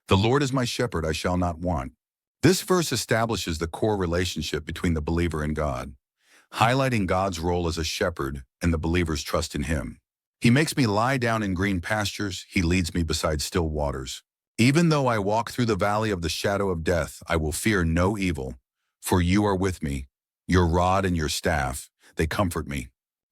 The Lord is my shepherd, I shall not want. This verse establishes the core relationship between the believer and God, highlighting God's role as a shepherd and the believer's trust in him. He makes me lie down in green pastures, he leads me beside still waters. Even though I walk through the valley of the shadow of death, I will fear no evil, for you are with me. Your rod and your staff, they comfort me.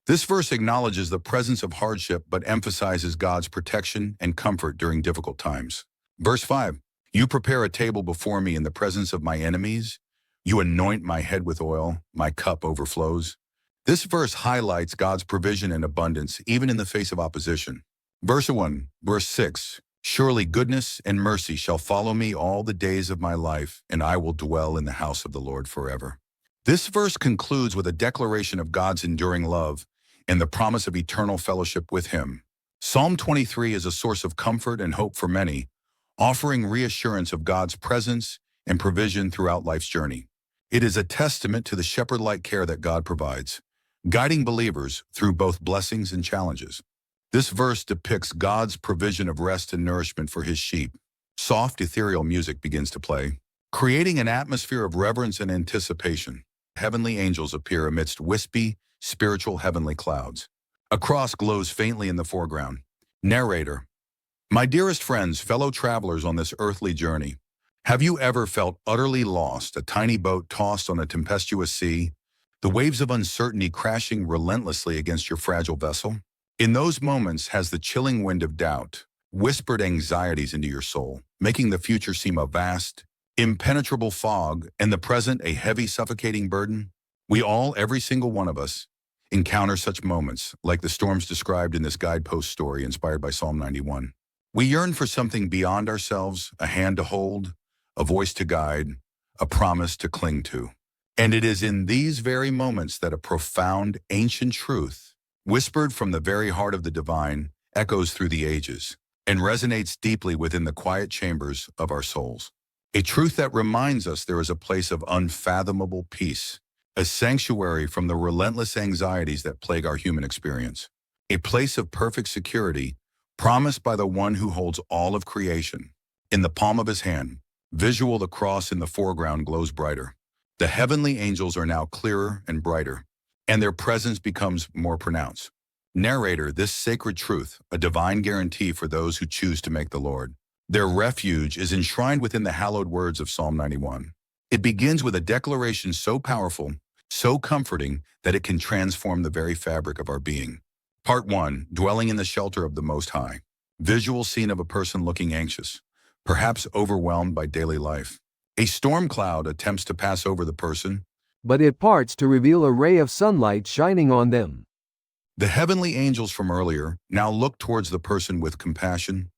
This verse acknowledges the presence of hardship but emphasizes God's protection and comfort during difficult times. Verse 5, you prepare a table before me in the presence of my enemies. You anoint my head with oil, my cup overflows. This verse highlights God's provision and abundance even in the face of opposition. Verse 6, surely goodness and mercy shall follow me all the days of my life, and I will dwell in the house of the Lord forever. This verse concludes with a declaration of God's enduring love and the promise of eternal fellowship with him. Psalm 23 is a source of comfort and hope for many, offering reassurance of God's presence and provision throughout life's journey. It is a testament to the shepherd-like care that God provides, guiding believers through both blessings and challenges. This verse depicts God's provision of rest and nourishment for his sheep. Soft, ethereal music begins to play, creating an atmosphere of reverence and anticipation. Heavenly angels appear amidst wispy, spiritual heavenly clouds. A cross glows faintly in the foreground. Narrator: my dearest friends, fellow travelers on this earthly journey, have you ever felt utterly lost, a tiny boat tossed on a tempestuous sea, the waves of uncertainty crashing relentlessly against your fragile vessel? In those moments, has the chilling wind of doubt whispered anxieties into your soul, making the future seem a vast, impenetrable fog and the present a heavy, suffocating burden? We all, every single one of us, encounter such moments, like the storms described in this guidepost story inspired by Psalm 91. We yearn for something beyond ourselves, a hand to hold, a voice to guide, a promise to cling to. And it is in these very moments that a profound, ancient truth, whispered from the very heart of the divine, echoes through the ages and resonates deeply within the quiet chambers of our souls. A truth that reminds us there is a place of unfathomable peace, a sanctuary from the relentless anxieties that plague our human experience, a place of perfect security promised by the one who holds all of creation. In the palm of his hand, visual, the cross in the foreground glows brighter. The heavenly angels are now clearer and brighter, and their presence becomes more pronounced. Narrator: this sacred truth, a divine guarantee for those who choose to make the Lord their refuge, is enshrined within the hallowed words of Psalm 91. It begins with a declaration so powerful, so comforting, that it can transform the very fabric of our being. Part 1, dwelling in the shelter of the Most High. Visual scene of a person looking anxious, perhaps overwhelmed by daily life. A storm cloud attempts to pass over the person, but it parts to reveal a ray of sunlight shining on them. The heavenly angels from earlier now look towards the person with compassion,